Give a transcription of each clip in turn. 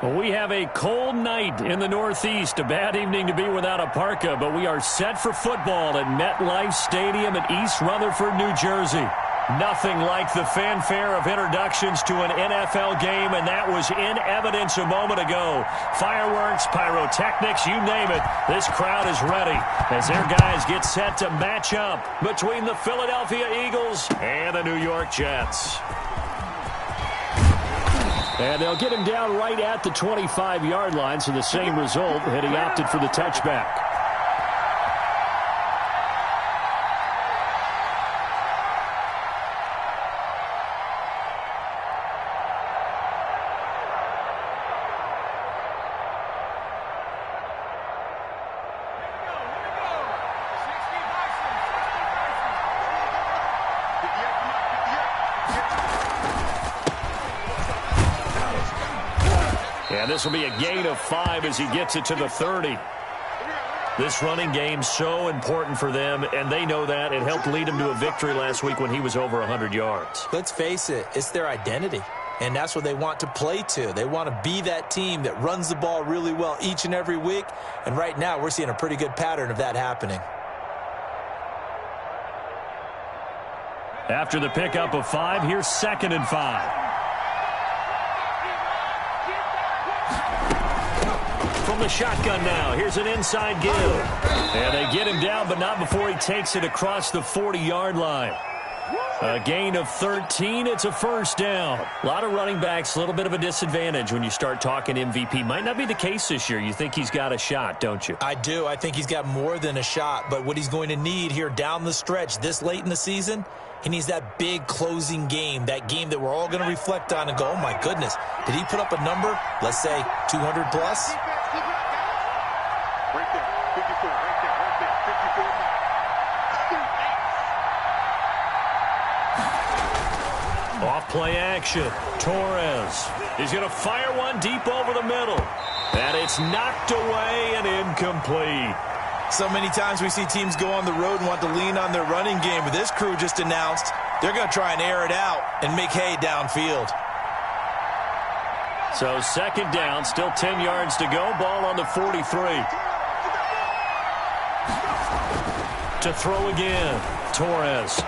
Well, we have a cold night in the Northeast. A bad evening to be without a parka, but we are set for football at MetLife Stadium in East Rutherford, New Jersey. Nothing like the fanfare of introductions to an NFL game, and that was in evidence a moment ago. Fireworks, pyrotechnics, you name it. This crowd is ready as their guys get set to match up between the Philadelphia Eagles and the New York Jets. And they'll get him down right at the 25-yard line, so the same result, and he opted for the touchback. And this will be a gain of 5 as he gets it to the 30. This running game so important for them, and they know that. It helped lead him to a victory last week when he was over 100 yards. Let's face it, it's their identity, and that's what they want to play to. They want to be that team that runs the ball really well each and every week, and right now we're seeing a pretty good pattern of that happening. After the pickup of 5, here's 2nd and 5. From the shotgun now, here's an inside give. And they get him down, but not before he takes it across the 40-yard line. A gain of 13, it's a first down. A lot of running backs, a little bit of a disadvantage when you start talking MVP. Might not be the case this year. You think he's got a shot, don't you? I do. I think he's got more than a shot, but what he's going to need here down the stretch this late in the season, he needs that big closing game, that game that we're all going to reflect on and go, oh my goodness, did he put up a number, let's say 200 plus? Right there, 54, right there, 54. Off play action. Torres is going to fire one deep over the middle. And it's knocked away and incomplete. So many times we see teams go on the road and want to lean on their running game, but this crew just announced they're going to try and air it out and make hay downfield. So 2nd down, still 10 yards to go. Ball on the 43. To throw again, Torres.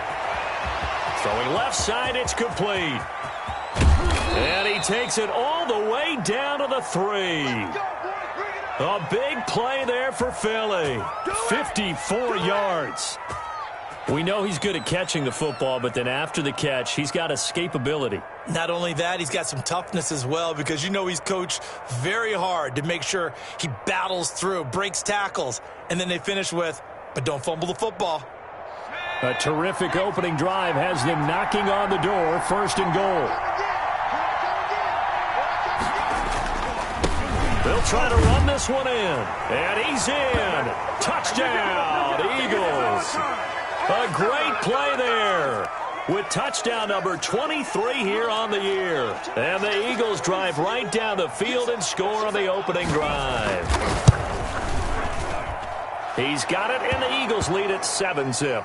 Throwing left side, it's complete. And he takes it all the way down to the 3. A big play there for Philly. 54 yards. We know he's good at catching the football, but then after the catch, he's got escapability. Not only that, he's got some toughness as well, because you know he's coached very hard to make sure he battles through, breaks tackles, and then they finish with, but don't fumble the football. A terrific opening drive has them knocking on the door. 1st and goal. They'll try to run this one in. And he's in. Touchdown, Eagles. A great play there with touchdown number 23 here on the year. And the Eagles drive right down the field and score on the opening drive. He's got it, and the Eagles lead at 7-zip.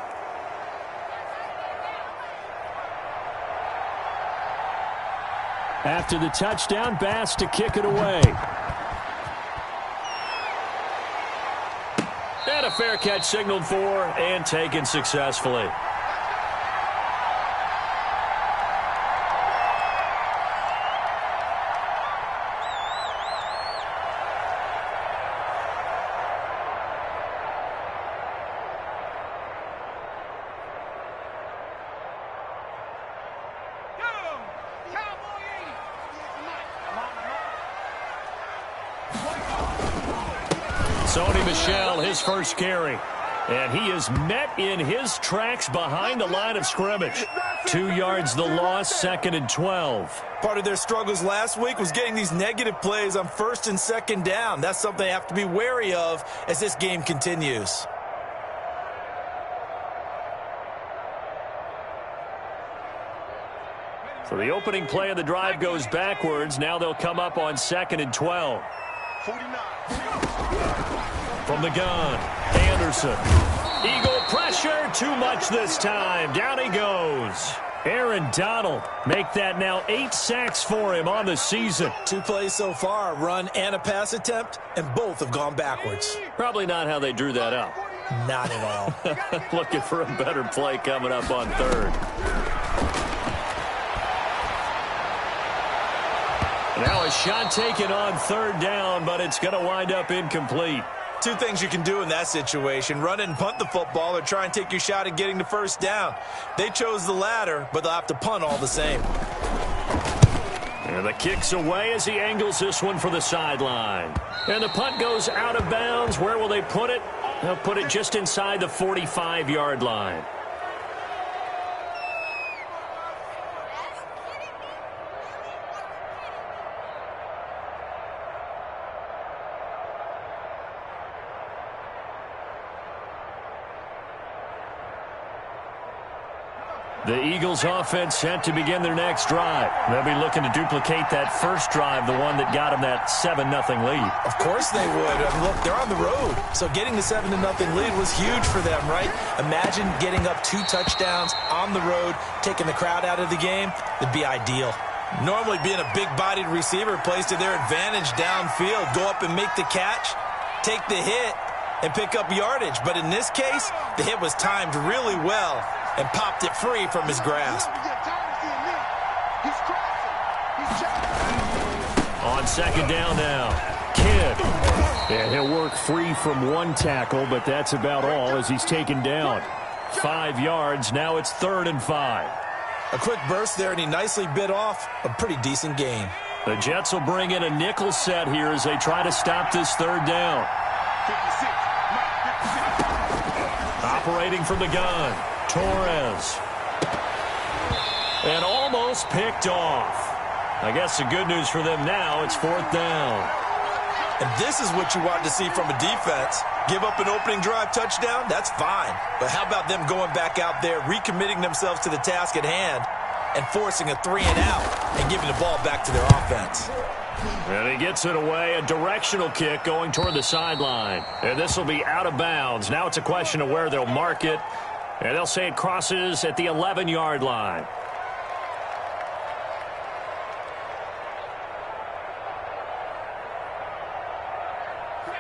After the touchdown, Bass to kick it away. And a fair catch signaled for and taken successfully. Sony Michel, his first carry. And he is met in his tracks behind the line of scrimmage. 2 yards the loss, 2nd and 12. Part of their struggles last week was getting these negative plays on 1st and 2nd down. That's something they have to be wary of as this game continues. So the opening play of the drive goes backwards. Now they'll come up on 2nd and 12. 49. From the gun, Anderson. Eagle pressure, too much this time. Down he goes. Aaron Donald, make that now 8 sacks for him on the season. 2 plays so far, a run and a pass attempt, and both have gone backwards. Probably not how they drew that up. Not at all. Looking for a better play coming up on third. Now a shot taken on third down, but it's going to wind up incomplete. 2 things you can do in that situation: run and punt the football, or try and take your shot at getting the first down. They chose the latter, but they'll have to punt all the same. And the kick's away as he angles this one for the sideline. And the punt goes out of bounds. Where will they put it? They'll put it just inside the 45-yard line. The Eagles offense set to begin their next drive. They'll be looking to duplicate that first drive, the one that got them that 7-0 lead. Of course they would. I mean, look, they're on the road. So getting the 7-0 lead was huge for them, right? Imagine getting up 2 touchdowns on the road, taking the crowd out of the game. It'd be ideal. Normally being a big-bodied receiver plays to their advantage downfield. Go up and make the catch, take the hit, and pick up yardage. But in this case, the hit was timed really well and popped it free from his grasp. On second down now, Kidd. And he'll work free from 1 tackle, but that's about all as he's taken down. 5 yards, now it's 3rd and 5. A quick burst there, and he nicely bit off a pretty decent gain. The Jets will bring in a nickel set here as they try to stop this 3rd down. 56. Operating from the gun, Torres. And almost picked off. I guess the good news for them now, it's 4th down. And this is what you want to see from a defense. Give up an opening drive touchdown, that's fine. But how about them going back out there, recommitting themselves to the task at hand, and forcing a 3-and-out and giving the ball back to their offense. And he gets it away, a directional kick going toward the sideline. And this will be out of bounds. Now it's a question of where they'll mark it. And they'll say it crosses at the 11-yard line.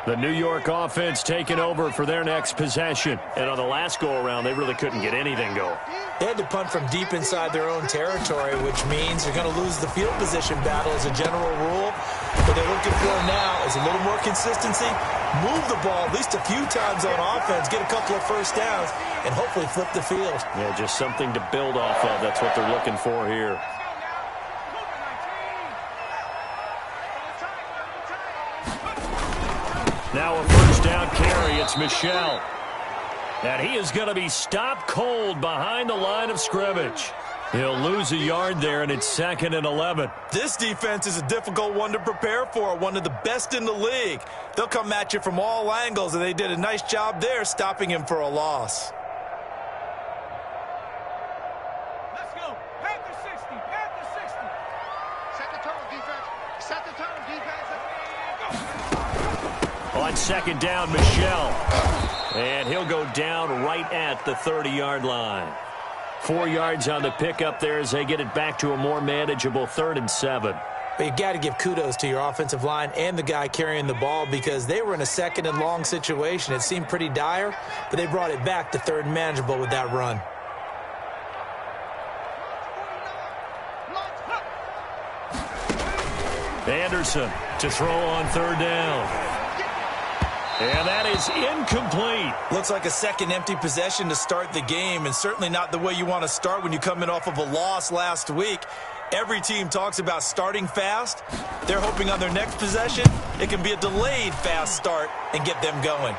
The New York offense taking over for their next possession. And on the last go-around, they really couldn't get anything going. They had to punt from deep inside their own territory, which means they're going to lose the field position battle as a general rule. What they're looking for now is a little more consistency, move the ball at least a few times on offense, get a couple of first downs, and hopefully flip the field. Yeah, just something to build off of. That's what they're looking for here. Now a first down carry. It's Michel. And he is going to be stopped cold behind the line of scrimmage. He'll lose a yard there, and it's 2nd and 11. This defense is a difficult one to prepare for, one of the best in the league. They'll come at you from all angles, and they did a nice job there stopping him for a loss. Let's go. Panther 60. Panther 60. Set the tone, defense. Set the tone, defense. Go. On second down, Michel. And he'll go down right at the 30-yard line. 4 yards on the pickup there as they get it back to a more manageable 3rd and 7. But you got to give kudos to your offensive line and the guy carrying the ball because they were in a 2nd and long situation. It seemed pretty dire, but they brought it back to 3rd and manageable with that run. Anderson to throw on 3rd down. And that is incomplete. Looks like a second empty possession to start the game, and certainly not the way you want to start when you're coming off of a loss last week. Every team talks about starting fast. They're hoping on their next possession, it can be a delayed fast start and get them going.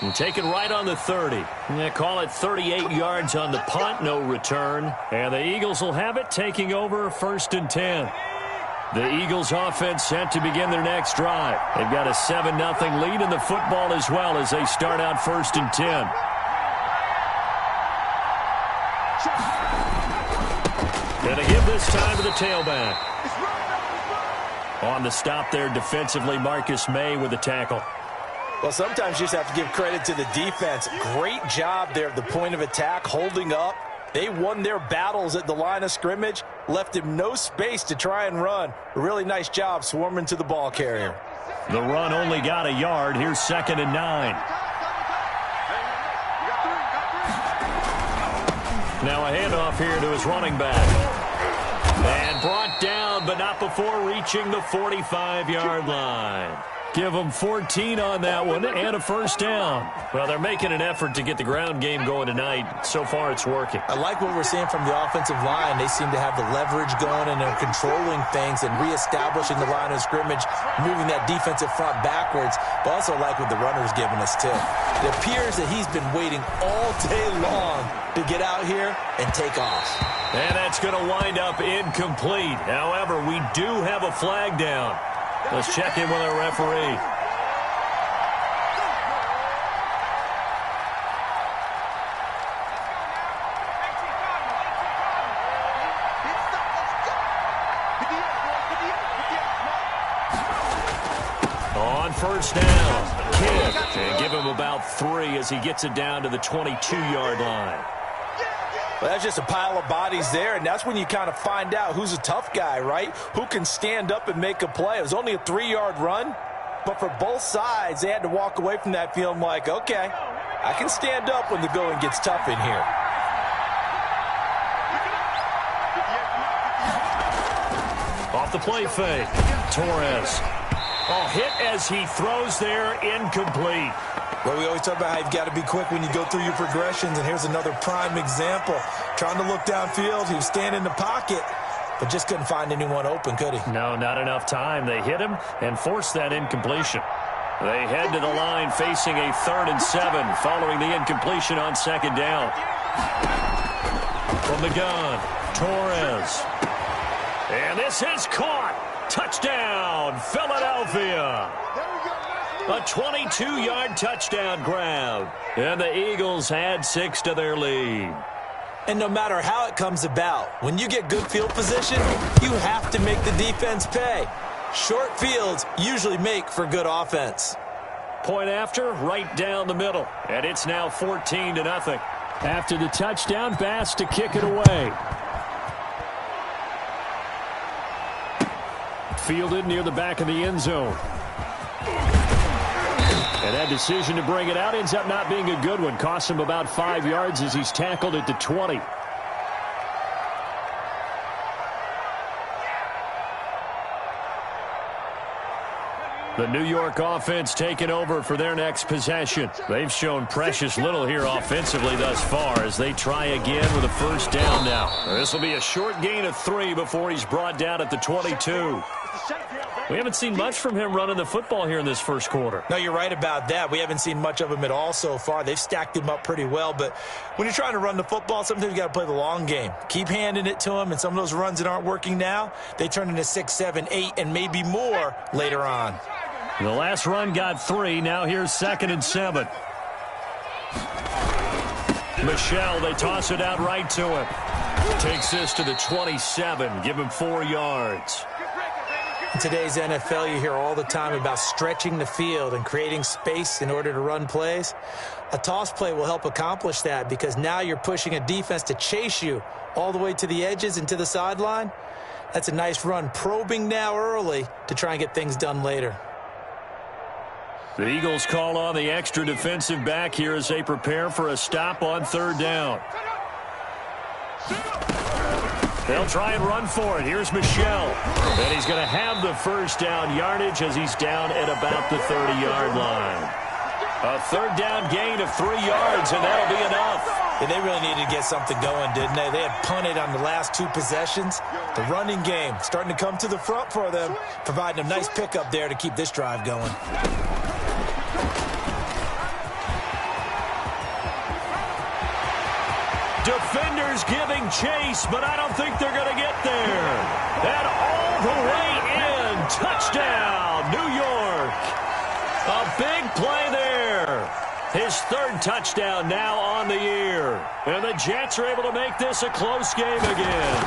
And taken right on the 30. They call it 38 yards on the punt, no return. And the Eagles will have it, taking over 1st and 10. The Eagles offense set to begin their next drive. They've got a 7-0 lead in the football as well as they start out 1st and 10. And they give this time to the tailback. On the stop there defensively, Marcus May with the tackle. Well, sometimes you just have to give credit to the defense. Great job there at the point of attack, holding up, They won their battles at the line of scrimmage, left him no space to try and run. A really nice job swarming to the ball carrier. The run only got a yard. Here's 2nd and 9. Now a handoff here to his running back. And brought down, but not before reaching the 45-yard line. Give them 14 on that one and a first down. Well, they're making an effort to get the ground game going tonight. So far, it's working. I like what we're seeing from the offensive line. They seem to have the leverage going, and they're controlling things and reestablishing the line of scrimmage, moving that defensive front backwards. But also like what the runner's giving us, too. It appears that he's been waiting all day long to get out here and take off. And that's going to wind up incomplete. However, we do have a flag down. Let's check in with our referee. On first down, kick, and give him about 3 as he gets it down to the 22-yard line. Well, that's just a pile of bodies there, and that's when you kind of find out who's a tough guy, right? Who can stand up and make a play. It was only a 3-yard run, but for both sides, they had to walk away from that feeling like, okay, I can stand up when the going gets tough in here. Off the play fake, Torres. Oh, hit as he throws there, incomplete. Well, we always talk about how you've got to be quick when you go through your progressions, and here's another prime example. Trying to look downfield, he was standing in the pocket, but just couldn't find anyone open, could he? No, not enough time. They hit him and forced that incompletion. They head to the line facing a 3rd and 7 following the incompletion on 2nd down. From the gun, Torres. And this is caught. Touchdown, Philadelphia. A 22-yard touchdown grab. And the Eagles add 6 to their lead. And no matter how it comes about, when you get good field position, you have to make the defense pay. Short fields usually make for good offense. Point after, right down the middle. And it's now 14-0. After the touchdown, Bass to kick it away. Fielded near the back of the end zone. And that decision to bring it out ends up not being a good one. Costs him about 5 yards as he's tackled at the 20. The New York offense taking over for their next possession. They've shown precious little here offensively thus far as they try again with a first down now. This will be a short gain of 3 before he's brought down at the 22. We haven't seen much from him running the football here in this first quarter. No, you're right about that. We haven't seen much of him at all so far. They've stacked him up pretty well, but when you're trying to run the football, sometimes you got to play the long game. Keep handing it to him, and some of those runs that aren't working now, they turn into 6, 7, 8, and maybe more later on. The last run got 3. Now here's 2nd and 7. Michelle, they toss it out right to him. Takes this to the 27. Give him 4 yards. In today's NFL, you hear all the time about stretching the field and creating space in order to run plays. A toss play will help accomplish that because now you're pushing a defense to chase you all the way to the edges and to the sideline. That's a nice run, probing now early to try and get things done later. The Eagles call on the extra defensive back here as they prepare for a stop on 3rd down. They'll try and run for it. Here's Michelle. And he's going to have the first down yardage as he's down at about the 30-yard line. A 3rd down gain of 3 yards, and that'll be enough. Yeah, they really needed to get something going, didn't they? They had punted on the last 2 possessions. The running game starting to come to the front for them, providing a nice pickup there to keep this drive going. Defenders giving chase, but I don't think they're going to get there. And all the way in. Touchdown, New York. A big play there. His 3rd touchdown now on the year. And the Jets are able to make this a close game again.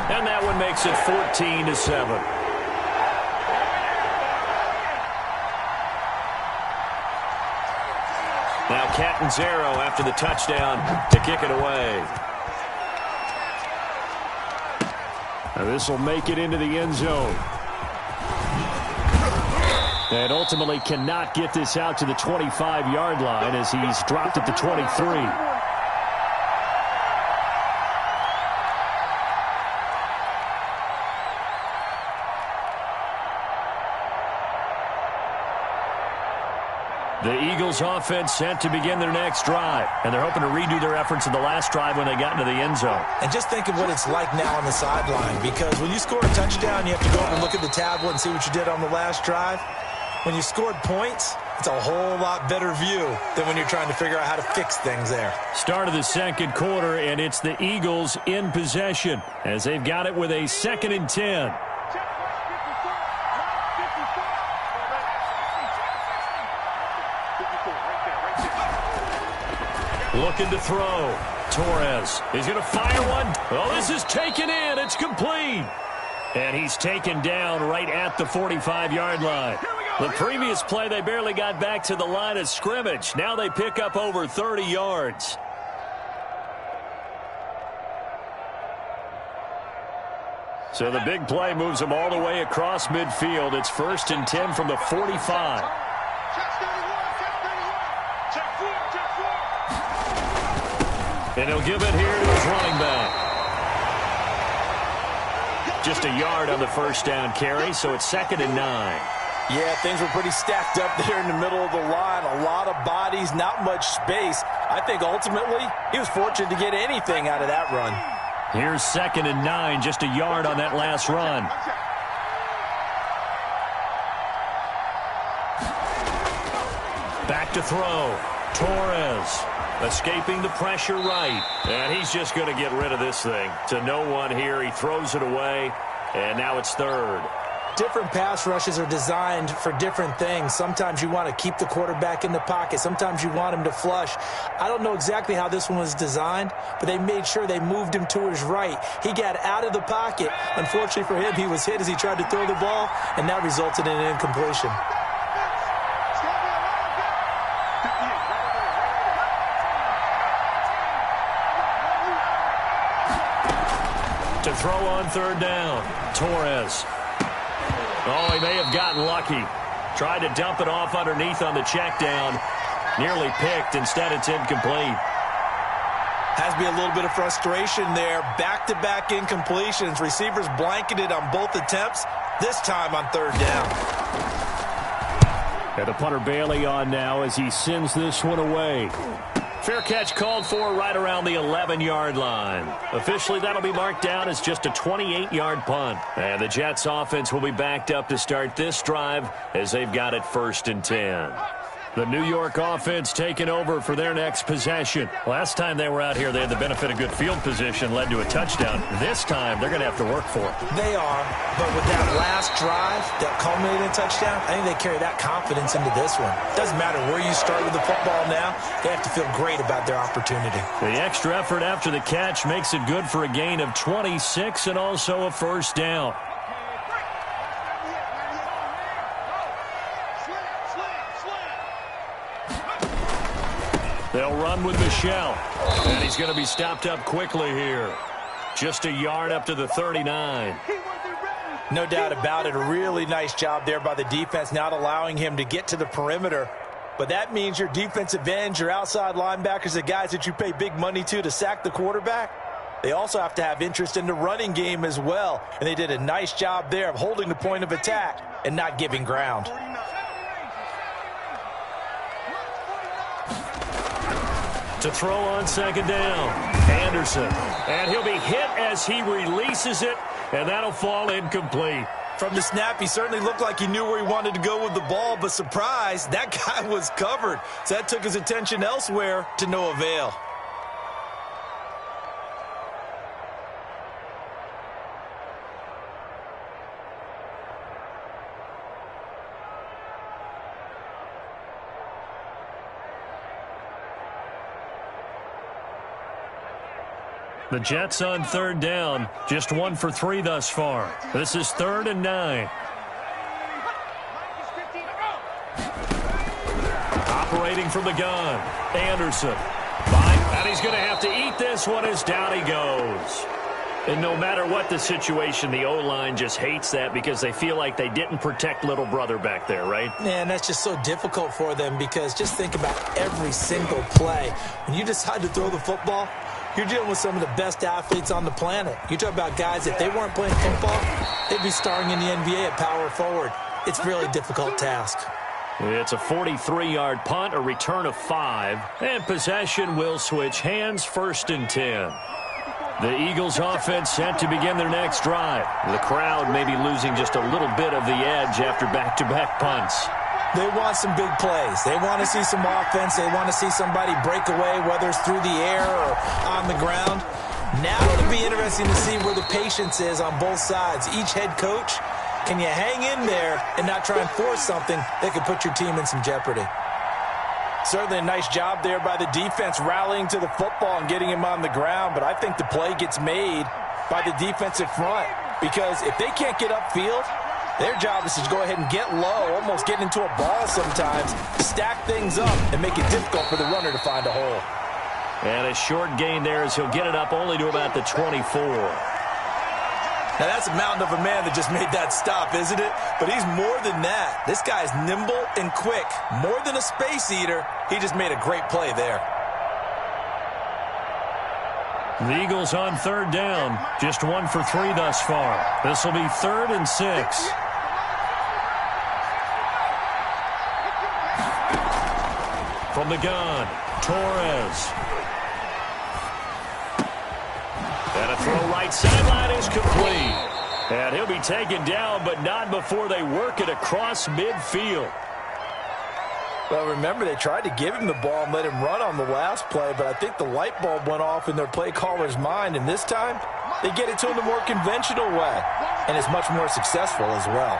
And that one makes it 14-7. Now Catanzaro after the touchdown to kick it away. Now this will make it into the end zone. And ultimately cannot get this out to the 25-yard line as he's dropped at the 23. The Eagles offense set to begin their next drive, and they're hoping to redo their efforts in the last drive when they got into the end zone. And just think of what it's like now on the sideline, because when you score a touchdown, you have to go over and look at the tablet and see what you did on the last drive. When you scored points, it's a whole lot better view than when you're trying to figure out how to fix things there. Start of the second quarter, and it's the Eagles in possession as they've got it with a 2nd and 10. Looking to throw. Torres is going to fire one. Oh, this is taken in. It's complete. And he's taken down right at the 45-yard line. The previous play, they barely got back to the line of scrimmage. Now they pick up over 30 yards. So the big play moves them all the way across midfield. It's 1st and 10 from the 45. And he'll give it here to his running back. Just a yard on the first down carry, so it's 2nd and 9. Yeah, things were pretty stacked up there in the middle of the line. A lot of bodies, not much space. I think ultimately he was fortunate to get anything out of that run. Here's 2nd and 9, just a yard on that last run. Back to throw. Torres escaping the pressure right. And he's just going to get rid of this thing. To no one here. He throws it away. And now it's 3rd. Different pass rushes are designed for different things. Sometimes you want to keep the quarterback in the pocket. Sometimes you want him to flush. I don't know exactly how this one was designed, but they made sure they moved him to his right. He got out of the pocket. Unfortunately for him, he was hit as he tried to throw the ball, and that resulted in an incompletion. To throw on 3rd down. Torres. Oh, he may have gotten lucky. Tried to dump it off underneath on the check down. Nearly picked. Instead, it's incomplete. Has to be a little bit of frustration there. Back-to-back incompletions. Receivers blanketed on both attempts. This time on 3rd down. And the punter Bailey on now as he sends this one away. Fair catch called for right around the 11-yard line. Officially, that'll be marked down as just a 28-yard punt. And the Jets offense will be backed up to start this drive as they've got it 1st and 10. The New York offense taking over for their next possession. Last time they were out here, they had the benefit of good field position, led to a touchdown. This time, they're going to have to work for it. They are, but with that last drive that culminated in a touchdown, I think they carry that confidence into this one. Doesn't matter where you start with the football now, they have to feel great about their opportunity. The extra effort after the catch makes it good for a gain of 26 and also a 1st down. They'll run with Michel. And he's going to be stopped up quickly here. Just a yard up to the 39. No doubt about it. A really nice job there by the defense, not allowing him to get to the perimeter. But that means your defensive ends, your outside linebackers, the guys that you pay big money to sack the quarterback, they also have to have interest in the running game as well. And they did a nice job there of holding the point of attack and not giving ground. To throw on 2nd down, Anderson. And he'll be hit as he releases it, and that'll fall incomplete. From the snap, he certainly looked like he knew where he wanted to go with the ball, but surprise, that guy was covered. So that took his attention elsewhere to no avail. The Jets on 3rd down, just 1 for 3 thus far. This is 3rd and 9. waiting from the gun. Anderson. Fine. And he's going to have to eat this one as down he goes. And no matter what the situation, the O-line just hates that because they feel like they didn't protect little brother back there, right? Man, that's just so difficult for them because just think about every single play. When you decide to throw the football, you're dealing with some of the best athletes on the planet. You talk about guys, if they weren't playing football, they'd be starring in the NBA at power forward. It's a really difficult task. It's a 43-yard punt, a return of 5, and possession will switch hands, 1st and 10. The Eagles offense set to begin their next drive. The crowd may be losing just a little bit of the edge after back-to-back punts. They want some big plays. They want to see some offense. They want to see somebody break away, whether it's through the air or on the ground. Now it'll be interesting to see where the patience is on both sides. Each head coach, can you hang in there and not try and force something that could put your team in some jeopardy? Certainly a nice job there by the defense rallying to the football and getting him on the ground, but I think the play gets made by the defensive front because if they can't get upfield, their job is to go ahead and get low, almost get into a ball sometimes, stack things up, and make it difficult for the runner to find a hole. And a short gain there as he'll get it up only to about the 24. Now, that's a mountain of a man that just made that stop, isn't it? But he's more than that. This guy's nimble and quick. More than a space eater, he just made a great play there. The Eagles on 3rd down. Just 1 for 3 thus far. This will be 3rd and 6. From the gun, Torres. And a throw right sideline is complete. And he'll be taken down, but not before they work it across midfield. Well, remember, they tried to give him the ball and let him run on the last play, but I think the light bulb went off in their play caller's mind, and this time they get it to him the more conventional way, and it's much more successful as well.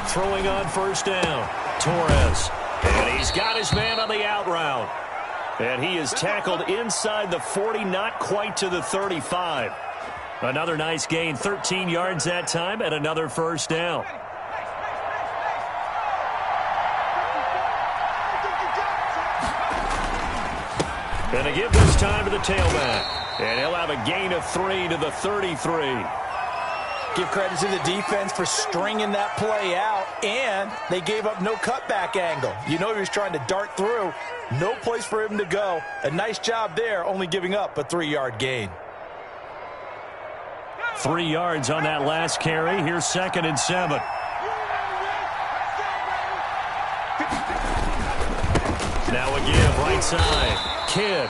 Throwing on 1st down, Torres. And he's got his man on the out route. And he is tackled inside the 40, not quite to the 35. Another nice gain, 13 yards that time, and another 1st down. And they give this time to the tailback. And he'll have a gain of 3 to the 33. Give credit to the defense for stringing that play out, and they gave up no cutback angle. You know he was trying to dart through. No place for him to go. A nice job there, only giving up a 3-yard gain. 3 yards on that last carry. Here's 2nd and 7. Now a give right side. Kidd.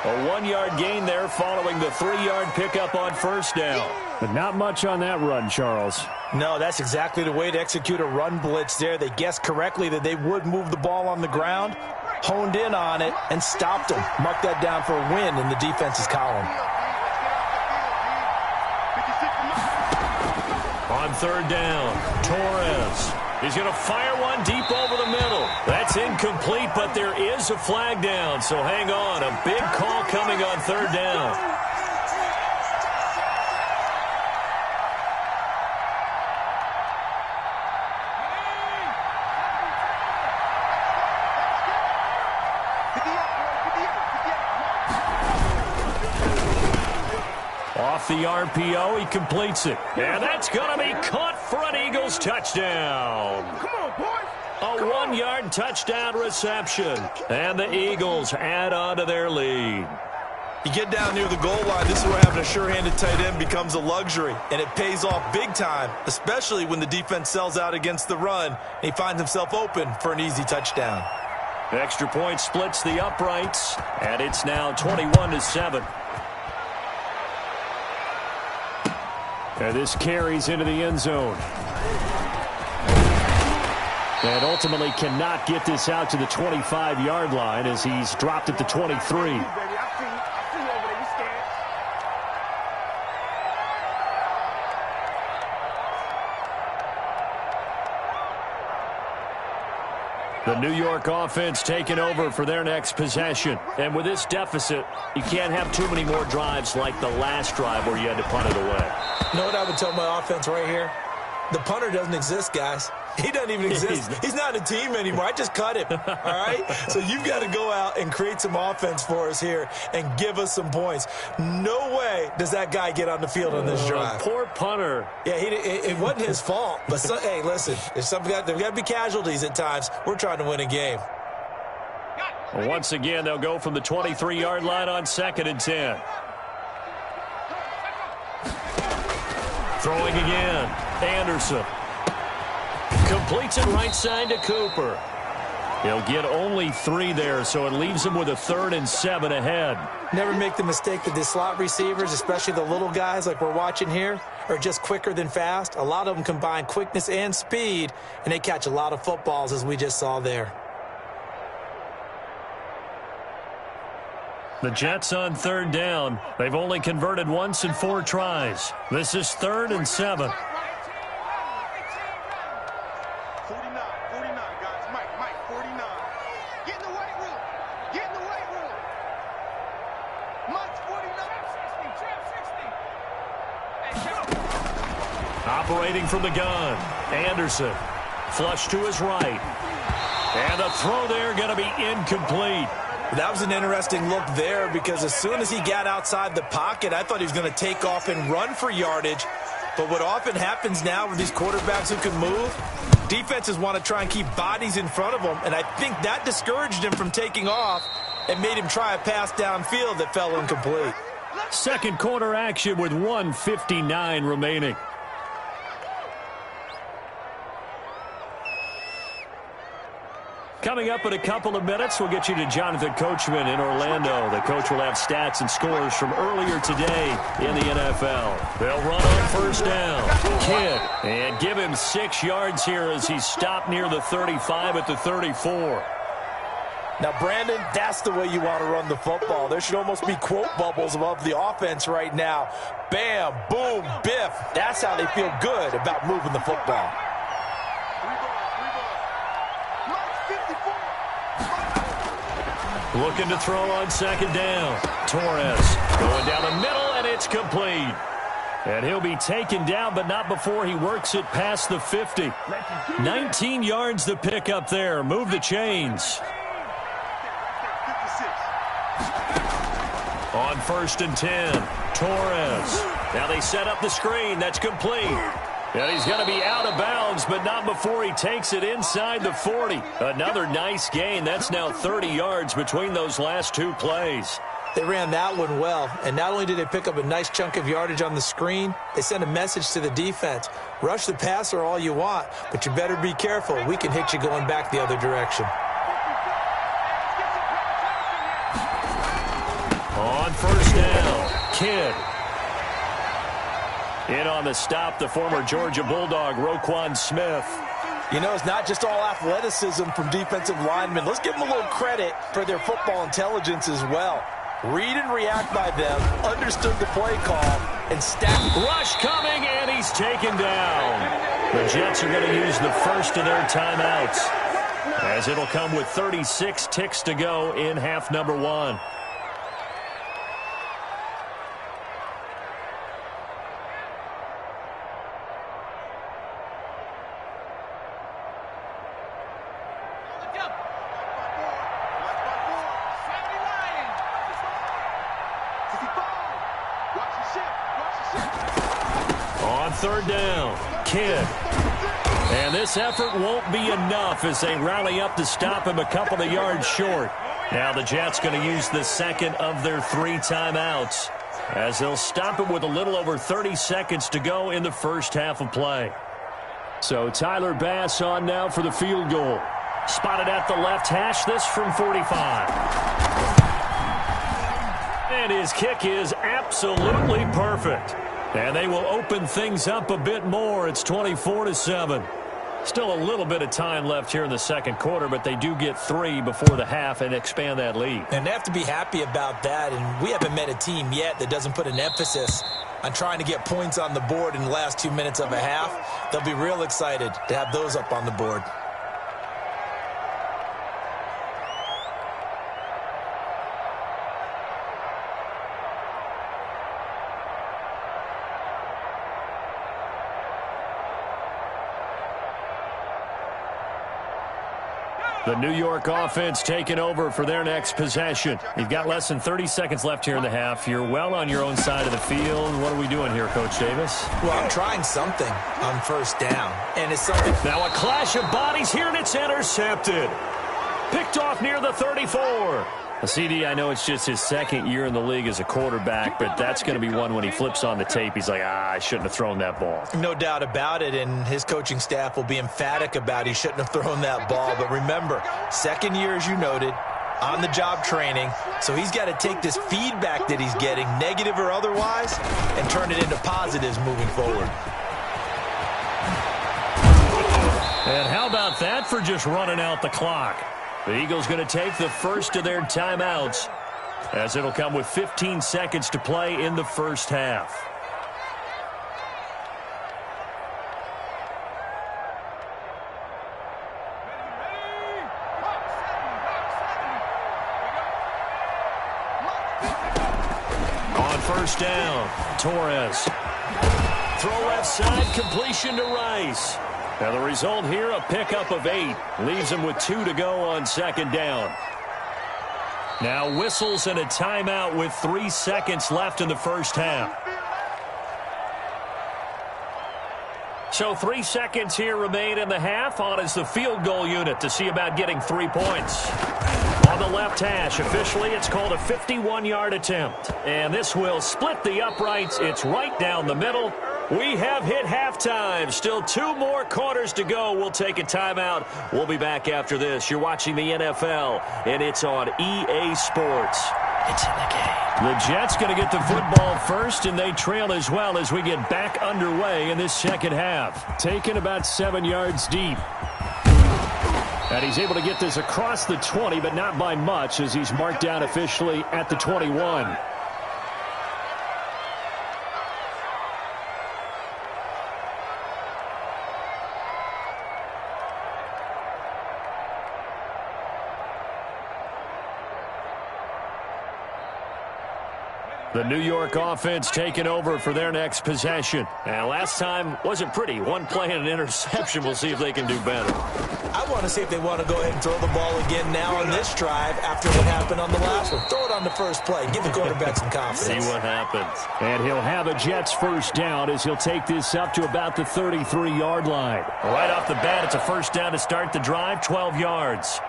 A 1-yard gain there following the 3-yard pickup on 1st down. But not much on that run, Charles. No, that's exactly the way to execute a run blitz there. They guessed correctly that they would move the ball on the ground, honed in on it, and stopped them. Mark that down for a win in the defense's column. On 3rd down, Torres. He's going to fire one deep over the middle. That's incomplete, but there is a flag down, so hang on. A big call coming on 3rd down. Off the RPO, he completes it. And that's going to be caught for an Eagles touchdown. Come on, boys. A 1-yard touchdown reception. And the Eagles add on to their lead. You get down near the goal line, this is where having a sure-handed tight end becomes a luxury. And it pays off big time, especially when the defense sells out against the run. And he finds himself open for an easy touchdown. The extra point splits the uprights. And it's now 21-7. And this carries into the end zone. And ultimately cannot get this out to the 25-yard line as he's dropped at the 23. The New York offense taking over for their next possession. And with this deficit, you can't have too many more drives like the last drive where you had to punt it away. You know what I would tell my offense right here? The punter doesn't exist, guys. He doesn't even exist. He's not a team anymore. I just cut him, all right? So you've got to go out and create some offense for us here and give us some points. No way does that guy get on the field on this drive. Poor punter. Yeah, it wasn't his fault. But, hey, listen, there's got to be casualties at times. We're trying to win a game. Once again, they'll go from the 23-yard line on 2nd and 10. Throwing again. Anderson. Completes it right side to Cooper. He'll get only 3 there, so it leaves him with a 3rd and 7 ahead. Never make the mistake that the slot receivers, especially the little guys like we're watching here, are just quicker than fast. A lot of them combine quickness and speed, and they catch a lot of footballs, as we just saw there. The Jets on 3rd down. They've only converted once in 4 tries. This is 3rd and 7. 49, guys. Mike, 49. Get in the weight room. Get in the weight room. Mike's 49. 60. Operating from the gun. Anderson. Flush to his right. And the throw there going to be incomplete. That was an interesting look there because as soon as he got outside the pocket, I thought he was going to take off and run for yardage. But what often happens now with these quarterbacks who can move, defenses want to try and keep bodies in front of them, and I think that discouraged him from taking off and made him try a pass downfield that fell incomplete. Second quarter action with 1:59 remaining. Coming up in a couple of minutes, we'll get you to Jonathan Coachman in Orlando. The coach will have stats and scores from earlier today in the NFL. They'll run on 1st down. Kidd, and give him 6 yards here as he's stopped near the 35 at the 34. Now, Brandon, that's the way you want to run the football. There should almost be quote bubbles above the offense right now. Bam, boom, biff. That's how they feel good about moving the football. Looking to throw on 2nd down. Torres going down the middle, and it's complete. And he'll be taken down, but not before he works it past the 50. 19 yards to pick up there. Move the chains. On 1st and 10, Torres. Now they set up the screen. That's complete. And he's going to be out of bounds, but not before he takes it inside the 40. Another nice gain. That's now 30 yards between those last 2 plays. They ran that one well, and not only did they pick up a nice chunk of yardage on the screen, they sent a message to the defense. Rush the passer all you want, but you better be careful. We can hit you going back the other direction. On 1st down, Kidd. In on the stop, the former Georgia Bulldog, Roquan Smith. You know, it's not just all athleticism from defensive linemen. Let's give them a little credit for their football intelligence as well. Read and react by them, understood the play call, and stacked. Rush coming, and he's taken down. The Jets are going to use the first of their timeouts, as it'll come with 36 ticks to go in half number 1. On 3rd down, Kidd. And this effort won't be enough as they rally up to stop him a couple of yards short. Now the Jets going to use the second of their 3 timeouts as they'll stop him with a little over 30 seconds to go in the first half of play. So Tyler Bass on now for the field goal. Spotted at the left hash, this from 45. And his kick is absolutely perfect. And they will open things up a bit more. It's 24-7. Still a little bit of time left here in the second quarter, but they do get 3 before the half and expand that lead. And they have to be happy about that. And we haven't met a team yet that doesn't put an emphasis on trying to get points on the board in the last 2 minutes of a half. They'll be real excited to have those up on the board. The New York offense taking over for their next possession. You've got less than 30 seconds left here in the half. You're well on your own side of the field. What are we doing here, Coach Davis? Well, I'm trying something on first down, and it's something. Now a clash of bodies here, and it's intercepted. Picked off near the 34. CD, I know it's just his second year in the league as a quarterback, but that's going to be one when he flips on the tape. He's like, I shouldn't have thrown that ball. No doubt about it, and his coaching staff will be emphatic about he shouldn't have thrown that ball. But remember, second year, as you noted, on-the-job training, so he's got to take this feedback that he's getting, negative or otherwise, and turn it into positives moving forward. And how about that for just running out the clock? The Eagles going to take the first of their timeouts, as it'll come with 15 seconds to play in the first half. On first down, Torres. Throw left side, completion to Rice. Now the result here, a pickup of 8. Leaves him with 2 to go on second down. Now whistles and a timeout with 3 seconds left in the first half. So 3 seconds here remain in the half. On is the field goal unit to see about getting 3 points. On the left hash, officially it's called a 51-yard attempt. And this will split the uprights. It's right down the middle. We have hit halftime. Still 2 more quarters to go. We'll take a timeout. We'll be back after this. You're watching the NFL, and it's on EA Sports. It's in the game. The Jets going to get the football first, and they trail as well as we get back underway in this second half. Taken about 7 yards deep. And he's able to get this across the 20, but not by much, as he's marked down officially at the 21. The New York offense taking over for their next possession. And last time wasn't pretty. One play and an interception. We'll see if they can do better. I want to see if they want to go ahead and throw the ball again now on this drive after what happened on the last one. Throw it on the first play. Give the quarterback some confidence. See what happens. And he'll have a Jets first down as he'll take this up to about the 33-yard line. Right off the bat, it's a first down to start the drive, 12 yards.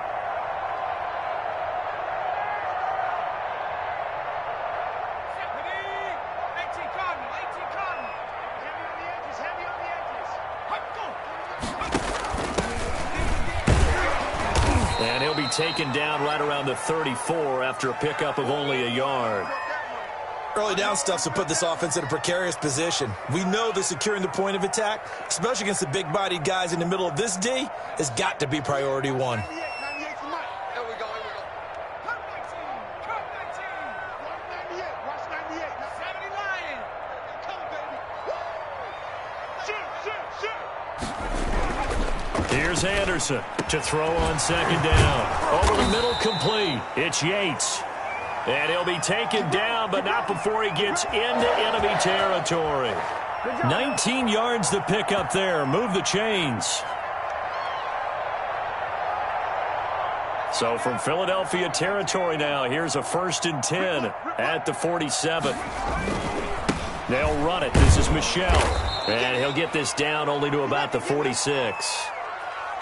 Taken down right around the 34 after a pickup of only a yard. Early down stuff to put this offense in a precarious position. We know that securing the point of attack, especially against the big-bodied guys in the middle of this D, has got to be priority one. Here's Anderson to throw on second down. Over the middle, complete. It's Yates. And he'll be taken down, but not before he gets into enemy territory. 19 yards to pick up there. Move the chains. So from Philadelphia territory now, here's a 1st and 10 at the 47. They'll run it. This is Michel. And he'll get this down only to about the 46.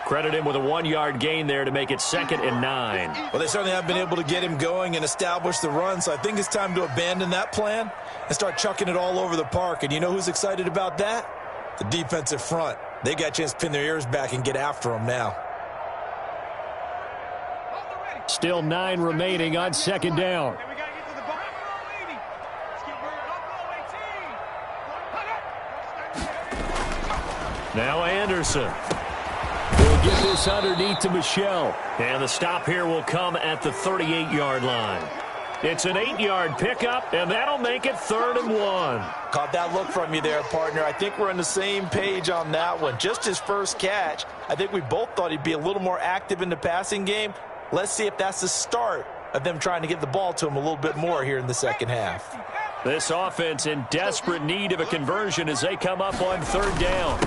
Credit him with a 1-yard gain there to make it 2nd and 9. Well, they certainly have been able to get him going and establish the run, so I think it's time to abandon that plan and start chucking it all over the park. And you know who's excited about that? The defensive front. They got a chance to pin their ears back and get after him now. Still 9 remaining on second down. Now Anderson. We'll get this underneath to Michel. And the stop here will come at the 38-yard line. It's an 8-yard pickup, and that'll make it 3rd and 1. Caught that look from you there, partner. I think we're on the same page on that one. Just his first catch. I think we both thought he'd be a little more active in the passing game. Let's see if that's the start of them trying to get the ball to him a little bit more here in the second half. This offense in desperate need of a conversion as they come up on third down.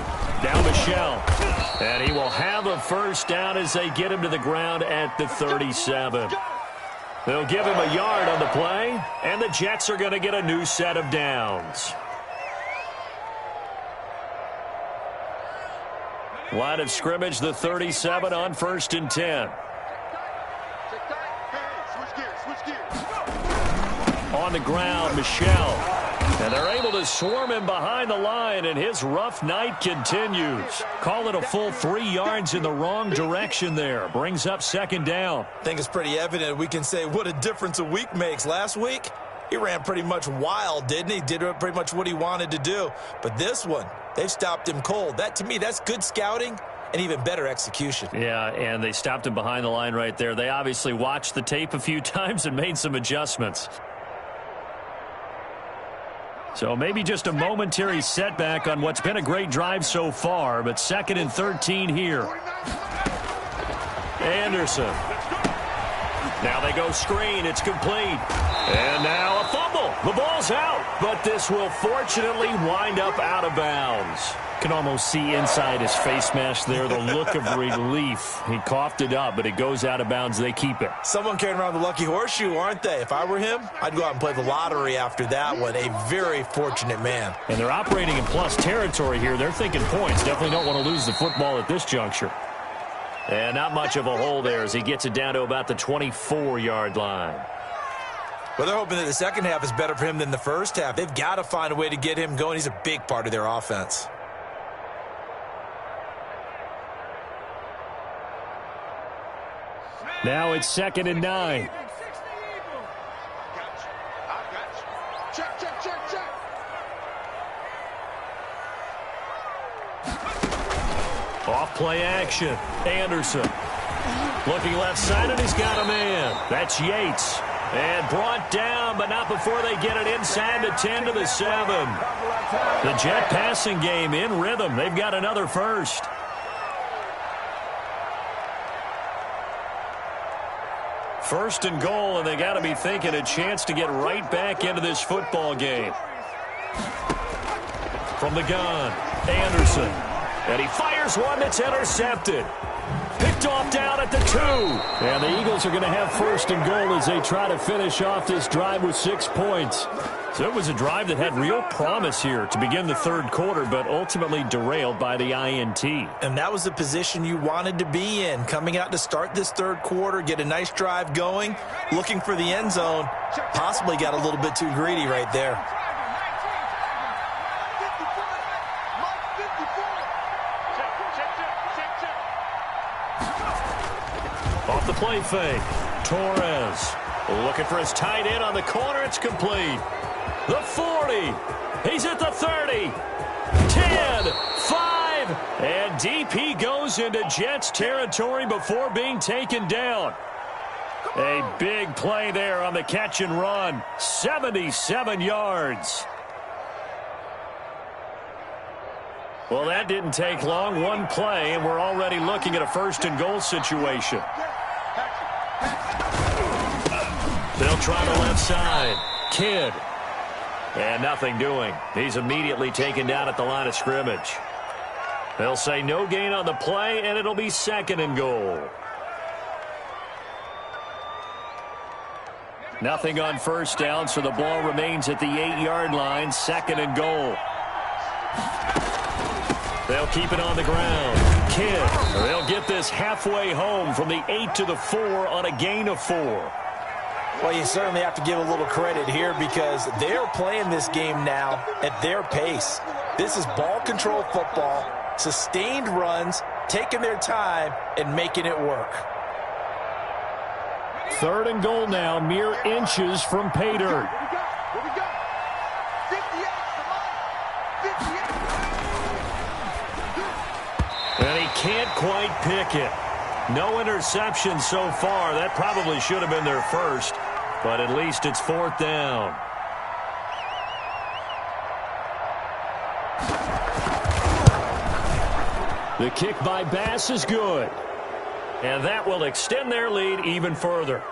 Now Michel. And he will have a first down as they get him to the ground at the 37. They'll give him a yard on the play, and the Jets are going to get a new set of downs. Line of scrimmage, the 37 on 1st and 10. On the ground, Michel. And they're able to swarm him behind the line, and his rough night continues. Call it a full 3 yards in the wrong direction there. Brings up 2nd down. I think it's pretty evident we can say what a difference a week makes. Last week, he ran pretty much wild, didn't he? Did pretty much what he wanted to do. But this one, they've stopped him cold. That, to me, that's good scouting and even better execution. Yeah, and they stopped him behind the line right there. They obviously watched the tape a few times and made some adjustments. So maybe just a momentary setback on what's been a great drive so far, but 2nd and 13 here. Anderson. Now they go screen. It's complete. And now a fumble. The ball's out, but this will fortunately wind up out of bounds. Can almost see inside his face mask there the look of relief. He coughed it up, but it goes out of bounds. They keep it. Someone carrying around the lucky horseshoe, aren't they? If I were him, I'd go out and play the lottery after that one. A very fortunate man. And they're operating in plus territory here. They're thinking points. Definitely don't want to lose the football at this juncture. And not much of a hole there as he gets it down to about the 24-yard line. Well, they're hoping that the second half is better for him than the first half. They've got to find a way to get him going. He's a big part of their offense. Now it's 2nd and 9. Check, check, check, check. Off play action. Anderson. Looking left side, and he's got a man. That's Yates. And brought down, but not before they get it inside the 10 to the 7. The Jet passing game in rhythm. They've got another first. First and goal, and they got to be thinking a chance to get right back into this football game. From the gun, Anderson. And he fires one that's intercepted. Picked off down at the 2. And the Eagles are going to have 1st and goal as they try to finish off this drive with 6 points. So it was a drive that had real promise here to begin the 3rd quarter, but ultimately derailed by the INT. And that was the position you wanted to be in, coming out to start this 3rd quarter, get a nice drive going, looking for the end zone. Possibly got a little bit too greedy right there. Off the play fake, Torres looking for his tight end on the corner. It's complete. The 40. He's at the 30. 10, 5, and DP goes into Jets territory before being taken down. A big play there on the catch and run. 77 yards. Well, that didn't take long. One play, and we're already looking at a 1st and goal situation. They'll try the left side. Kidd. And nothing doing. He's immediately taken down at the line of scrimmage. They'll say no gain on the play, and it'll be 2nd and goal. Nothing on 1st down, so the ball remains at the 8-yard line. 2nd and goal. They'll keep it on the ground. Kidd. They'll get this halfway home from the 8 to the 4 on a gain of 4. Well, you certainly have to give a little credit here because they're playing this game now at their pace. This is ball control football, sustained runs, taking their time, and making it work. 3rd and goal now, mere inches from pay dirt. Here we go. 58, come on. 58. And he can't quite pick it. No interception so far. That probably should have been their first, but at least it's 4th down. The kick by Bass is good. And that will extend their lead even further.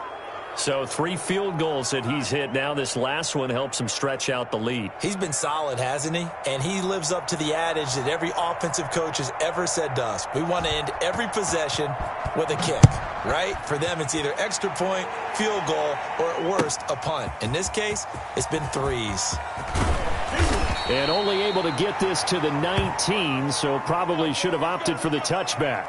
So 3 field goals that he's hit now. This last one helps him stretch out the lead. He's been solid, hasn't he? And he lives up to the adage that every offensive coach has ever said to us. We want to end every possession with a kick, right? For them, it's either extra point, field goal, or at worst, a punt. In this case, it's been 3s. And only able to get this to the 19, so probably should have opted for the touchback.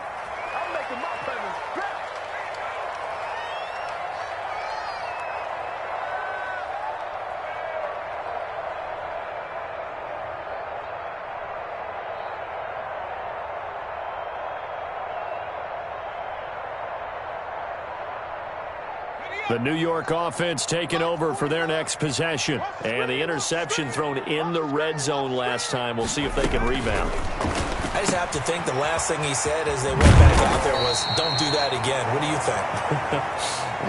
The New York offense taking over for their next possession. And the interception thrown in the red zone last time. We'll see if they can rebound. I just have to think the last thing he said as they went back out there was, don't do that again. What do you think?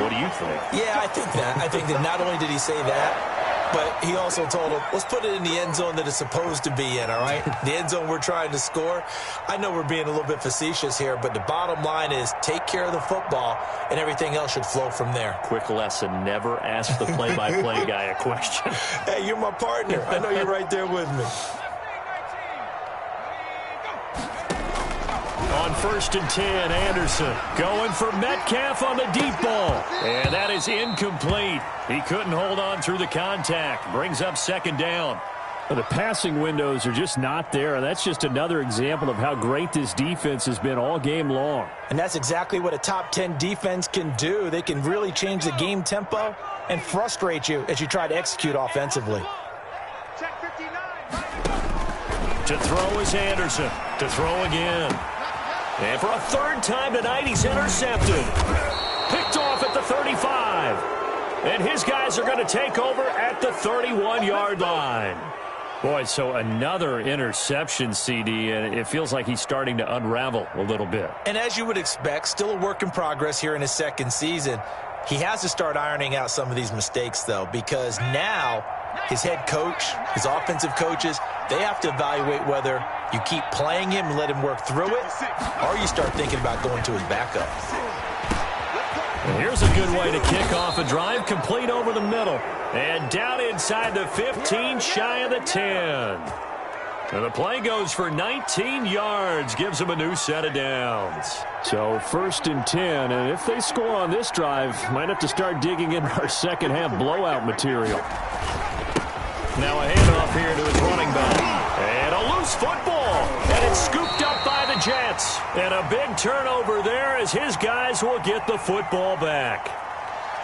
What do you think? Yeah, I think that. I think that not only did he say that, but he also told him, let's put it in the end zone that it's supposed to be in, all right? The end zone we're trying to score. I know we're being a little bit facetious here, but the bottom line is take care of the football, and everything else should flow from there. Quick lesson, never ask the play-by-play guy a question. Hey, you're my partner. I know you're right there with me. On 1st and 10, Anderson going for Metcalf on the deep ball. And that is incomplete. He couldn't hold on through the contact. Brings up 2nd down. The passing windows are just not there, and that's just another example of how great this defense has been all game long. And that's exactly what a top 10 defense can do. They can really change the game tempo and frustrate you as you try to execute offensively. Check 59. To throw is Anderson. To throw again. And for a 3rd time tonight, he's intercepted. Picked off at the 35. And his guys are going to take over at the 31-yard line. Boy, so another interception, CD, and it feels like he's starting to unravel a little bit. And as you would expect, still a work in progress here in his 2nd season. He has to start ironing out some of these mistakes, though, because now his head coach, his offensive coaches, they have to evaluate whether you keep playing him and let him work through it, or you start thinking about going to his backup. And here's a good way to kick off a drive, complete over the middle. And down inside the 15, shy of the 10. And the play goes for 19 yards, gives them a new set of downs. So 1st and 10, and if they score on this drive, might have to start digging into our second-half blowout material. Now a handoff here to his running back. And a loose football. And it's scooped up by the Jets. And a big turnover there as his guys will get the football back.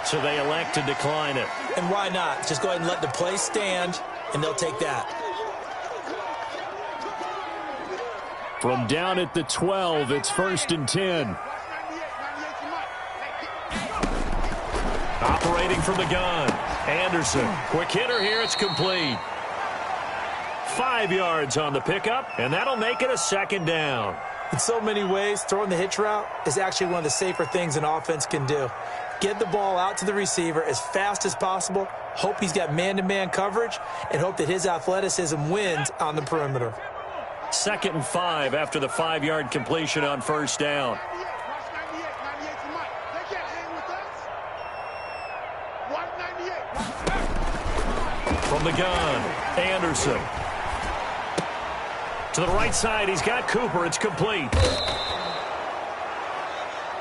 So they elect to decline it. And why not? Just go ahead and let the play stand, and they'll take that. From down at the 12, it's 1st and 10. Operating from the gun. Anderson. Quick hitter here. It's complete. 5 yards on the pickup, and that'll make it a 2nd down. In so many ways, throwing the hitch route is actually one of the safer things an offense can do. Get the ball out to the receiver as fast as possible, hope he's got man-to-man coverage, and hope that his athleticism wins on the perimeter. 2nd and 5 after the 5-yard completion on 1st down. From the gun, Anderson. To the right side, he's got Cooper. It's complete.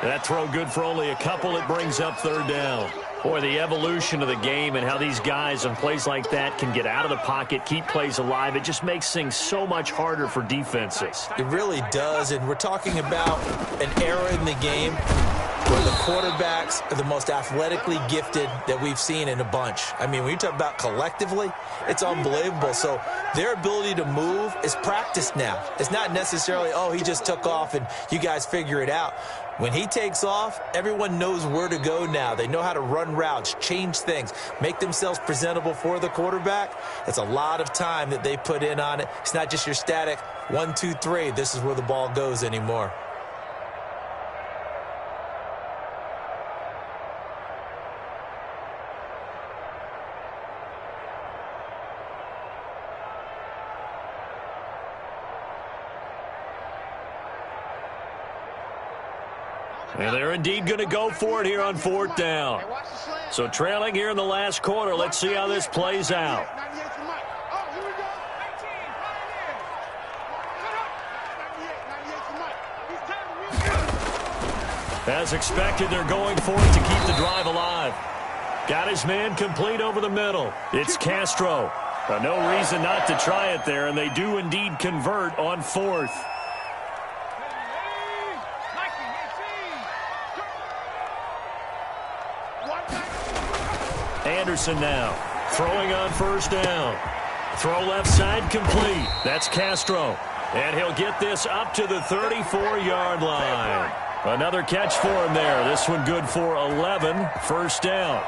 That throw good for only a couple. It brings up 3rd down. Boy, the evolution of the game and how these guys on plays like that can get out of the pocket, keep plays alive, it just makes things so much harder for defenses. It really does, and we're talking about an era in the game where the quarterbacks are the most athletically gifted that we've seen in a bunch. I mean, when you talk about collectively, it's unbelievable. So their ability to move is practiced now. It's not necessarily, oh, he just took off and you guys figure it out. When he takes off, everyone knows where to go now. They know how to run routes, change things, make themselves presentable for the quarterback. That's a lot of time that they put in on it. It's not just your static 1, 2, 3. This is where the ball goes anymore. And they're indeed going to go for it here on 4th down. So trailing here in the last quarter. Let's see how this plays out. As expected, they're going for it to keep the drive alive. Got his man complete over the middle. It's Castro. No reason not to try it there, and they do indeed convert on 4th. Anderson now throwing on 1st down. Throw left side complete. That's Castro. And he'll get this up to the 34-yard line. Another catch for him there. This one good for 11. 1st down.